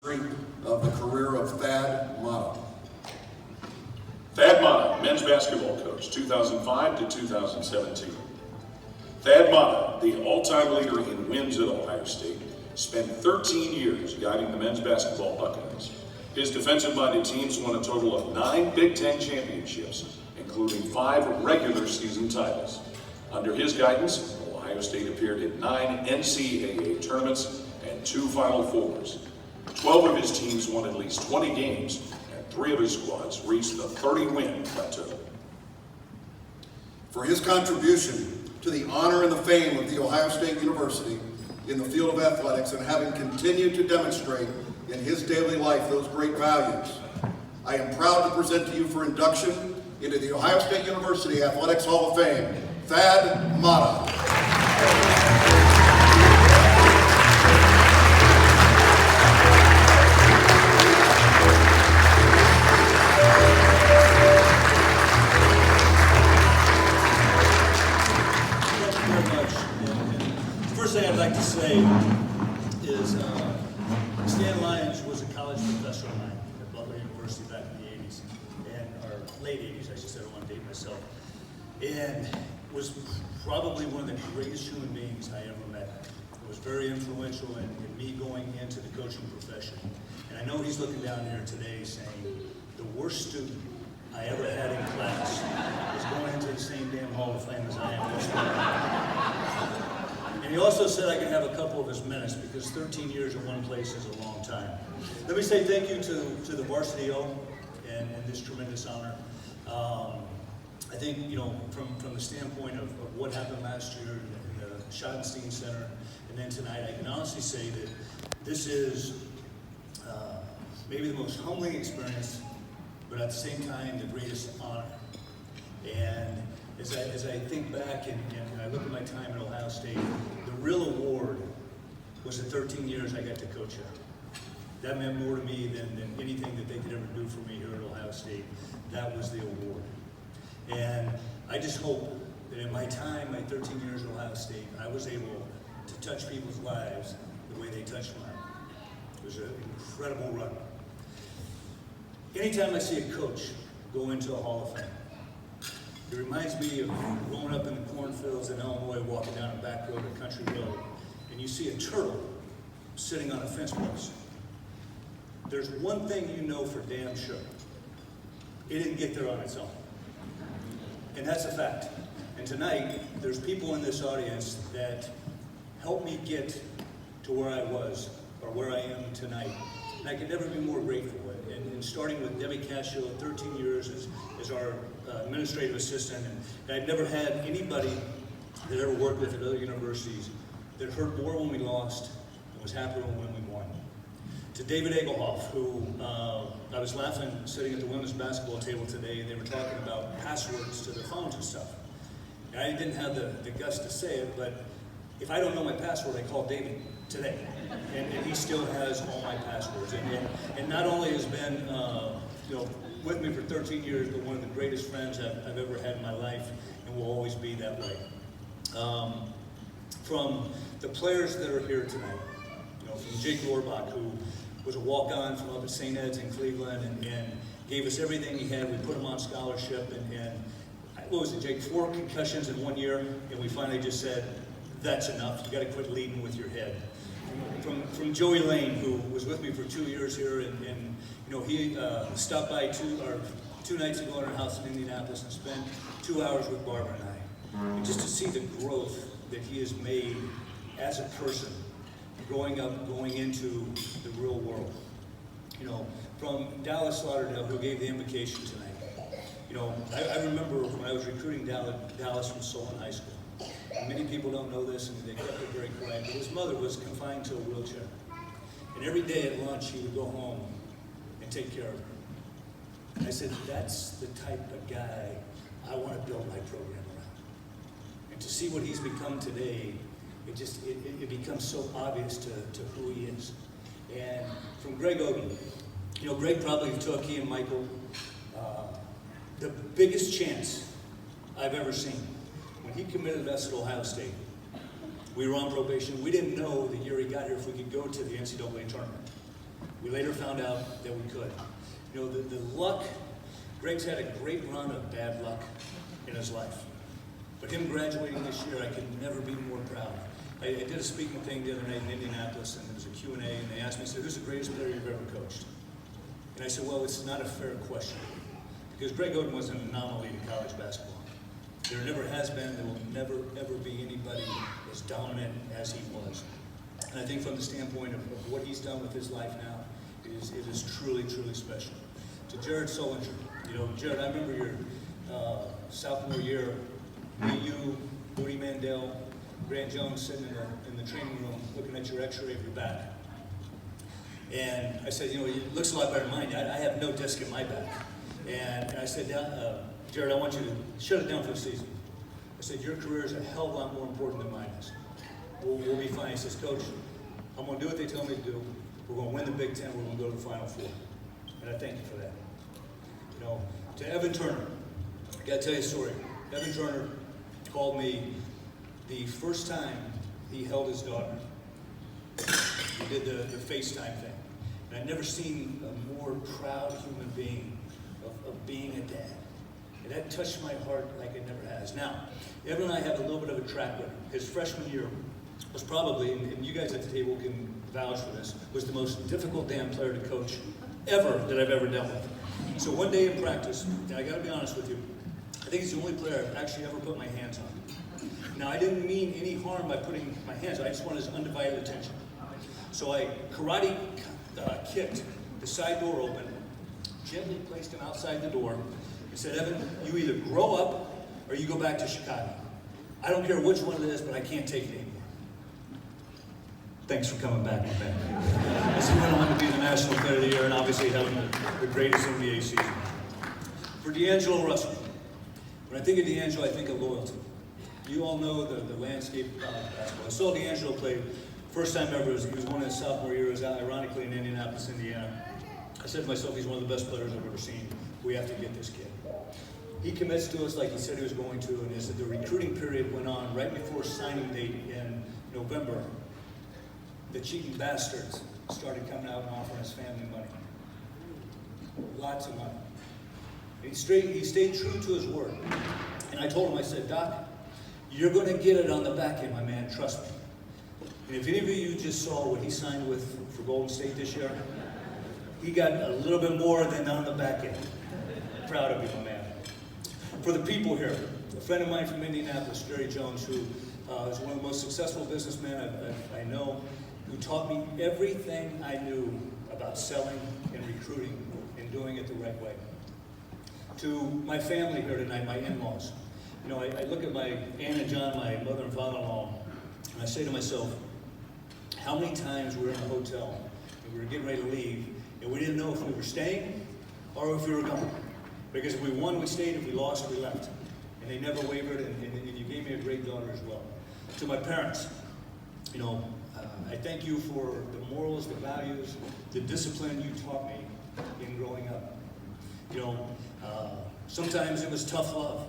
Of the career of Thad-Matta. Thad-Matta, men's basketball coach, 2005 to 2017. Thad-Matta, the all-time leader in wins at Ohio State, spent 13 years guiding the men's basketball Buckeyes. His defensive-minded teams won a total of 9 Big Ten championships, including 5 regular season titles. Under his guidance, Ohio State appeared in 9 NCAA tournaments and 2 Final Fours. 12 of his teams won at least 20 games, and 3 of his squads reached the 30-win plateau. For his contribution to the honor and the fame of the Ohio State University in the field of athletics and having continued to demonstrate in his daily life those great values, I am proud to present to you for induction into the Ohio State University Athletics Hall of Fame, Thad-Matta. I'd like to say is Stan Lyons was a college professor of mine at Butler University back in the 80s, or late 80s, I should say, I don't want to date myself, and was probably one of the greatest human beings I ever met. It was very influential in me going into the coaching profession. And I know he's looking down here today saying, the worst student I ever had in class is going into the same damn Hall of Fame as I am. And he also said I could have a couple of his minutes because 13 years in one place is a long time. Let me say thank you to the Varsity O and this tremendous honor. I think, you know, from the standpoint of what happened last year in the Schottenstein Center and then tonight, I can honestly say that this is maybe the most humbling experience, but at the same time, the greatest honor. And as I think back and I look at my time at Ohio State, the real award was the 13 years I got to coach here. That meant more to me than anything that they could ever do for me here at Ohio State. That was the award. And I just hope that in my time, my 13 years at Ohio State, I was able to touch people's lives the way they touched mine. It was an incredible run. Anytime I see a coach go into a Hall of Fame, it reminds me of growing up in the cornfields in Illinois, walking down a back road, a country road, and you see a turtle sitting on a fence post. There's one thing you know for damn sure. It didn't get there on its own. And that's a fact. And tonight, there's people in this audience that helped me get to where I was, or where I am tonight. And I can never be more grateful. And starting with Debbie Cascio, 13 years as our administrative assistant, and I've never had anybody that ever worked with at other universities that hurt more when we lost and was happier when we won. To David Egelhoff, who I was laughing sitting at the women's basketball table today, and they were talking about passwords to their phones and stuff. And I didn't have the guts to say it, but if I don't know my password, I call David today. And he still has all my passwords. And not only has been with me for 13 years, but one of the greatest friends I've ever had in my life, and will always be that way. From the players that are here tonight, from Jake Lorbach, who was a walk-on from up at St. Ed's in Cleveland and gave us everything he had. We put him on scholarship, and what was it, Jake, 4 concussions in 1 year, and we finally just said, that's enough, you gotta quit leading with your head. From Joey Lane, who was with me for 2 years here, and he stopped by two nights ago at our house in Indianapolis and spent 2 hours with Barbara and I. And just to see the growth that he has made as a person, growing up, going into the real world. From Dallas Lauderdale, who gave the invocation tonight. I remember when I was recruiting Dallas from Solon High School. And many people don't know this, and they kept it very quiet, but his mother was confined to a wheelchair. And every day at lunch, he would go home and take care of her. And I said, that's the type of guy I want to build my program around. And to see what he's become today, it becomes so obvious to who he is. And from Greg Oden, Greg probably took, he and Michael, the biggest chance I've ever seen. When he committed us at Ohio State, we were on probation. We didn't know the year he got here if we could go to the NCAA tournament. We later found out that we could. You know, the luck, Greg's had a great run of bad luck in his life. But him graduating this year, I could never be more proud. I did a speaking thing the other night in Indianapolis, and there was a Q&A, and they asked me, said, who's the greatest player you've ever coached? And I said, well, it's not a fair question. Because Greg Oden was an anomaly to college basketball. There never has been, there will never, ever be anybody as dominant as he was. And I think from the standpoint of what he's done with his life now, it is truly, truly special. To Jared Solinger, you know, Jared, I remember your sophomore year, me, you, Woody Mandel, Grant Jones sitting in the training room looking at your x-ray of your back. And I said, you know, it looks a lot better than mine. I have no disc in my back. And I said, Jared, I want you to shut it down for the season. I said, your career is a hell of a lot more important than mine is. We'll be fine. He says, Coach, I'm going to do what they tell me to do. We're going to win the Big Ten. We're going to go to the Final Four. And I thank you for that. You know, to Evan Turner, I got to tell you a story. Evan Turner called me the first time he held his daughter. He did the FaceTime thing. And I'd never seen a more proud human being of being a dad. And that touched my heart like it never has. Now, Evan and I have a little bit of a track record. His freshman year was probably, and you guys at the table can vouch for this, was the most difficult damn player to coach ever that I've ever dealt with. So one day in practice, and I gotta be honest with you, I think he's the only player I've actually ever put my hands on. Now, I didn't mean any harm by putting my hands on, I just wanted his undivided attention. So I karate kicked the side door open, gently placed him outside the door, and said, Evan, you either grow up or you go back to Chicago. I don't care which one it is, but I can't take it anymore. Thanks for coming back, my man. As he went on to be the National Player of the Year and obviously having the greatest NBA season. For D'Angelo Russell, when I think of D'Angelo, I think of loyalty. You all know the landscape of college basketball. I saw D'Angelo play first time ever. He was one of his sophomore years, ironically in Indianapolis, Indiana. I said to myself, he's one of the best players I've ever seen. We have to get this kid. He commits to us like he said he was going to, and as the recruiting period went on, right before signing date in November, the cheating bastards started coming out and offering his family money. Lots of money. He stayed true to his word. And I told him, I said, Doc, you're going to get it on the back end, my man, trust me. And if any of you just saw what he signed with for Golden State this year, he got a little bit more than on the back end. Proud of you, my man. For the people here, a friend of mine from Indianapolis, Jerry Jones, who is one of the most successful businessmen I know, who taught me everything I knew about selling and recruiting and doing it the right way. To my family here tonight, my in-laws. You know, I look at my Aunt and John, my mother and father-in-law, and I say to myself, how many times we were in a hotel and we were getting ready to leave, and we didn't know if we were staying or if we were going. Because if we won, we stayed. If we lost, we left. And they never wavered, and you gave me a great daughter as well. To my parents, you know, I thank you for the morals, the values, the discipline you taught me in growing up. You know, sometimes it was tough love.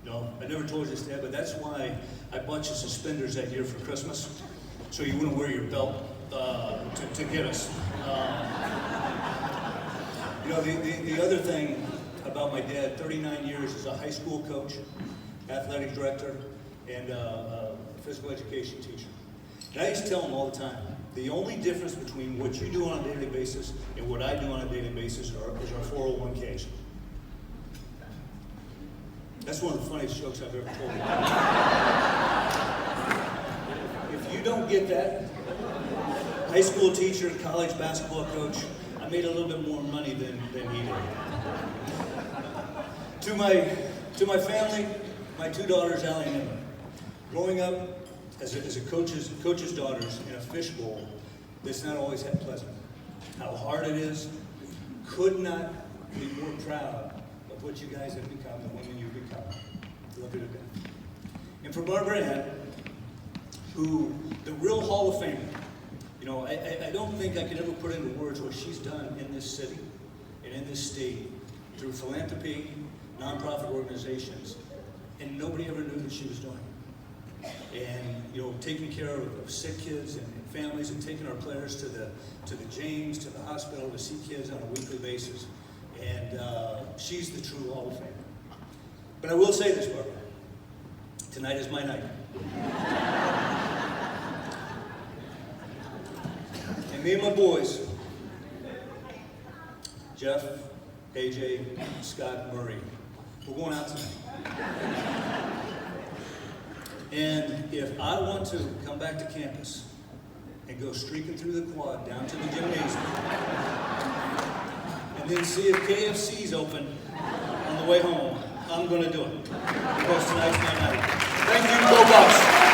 You know, I never told you this, Dad, but that's why I bought you suspenders that year for Christmas, so you wouldn't wear your belt to get us. You know, the other thing about my dad, 39 years as a high school coach, athletic director, and a physical education teacher. And I used to tell him all the time, the only difference between what you do on a daily basis and what I do on a daily basis is our 401ks. That's one of the funniest jokes I've ever told. If you don't get that, high school teacher, college basketball coach, I made a little bit more money than he did. To my family, my two daughters, Allie and Emma. Growing up as a coach's daughters in a fishbowl, that's not always that pleasant. How hard it is, could not be more proud of what you guys have become, the women you've become. Love you to death. And for Barbara Ann, who, the real Hall of Famer, you know, I don't think I could ever put into words what she's done in this city and in this state through philanthropy, nonprofit organizations, and nobody ever knew that she was doing it. And, you know, taking care of sick kids and families and taking our players to the James, to the hospital to see kids on a weekly basis. And she's the true Hall of Famer. But I will say this, Barbara. Tonight is my night. And me and my boys, Jeff, AJ, Scott, Murray, we're going out tonight. And if I want to come back to campus and go streaking through the quad down to the gymnasium and then see if KFC's open on the way home, I'm going to do it. Because tonight's my night. Thank you, Go Bucks.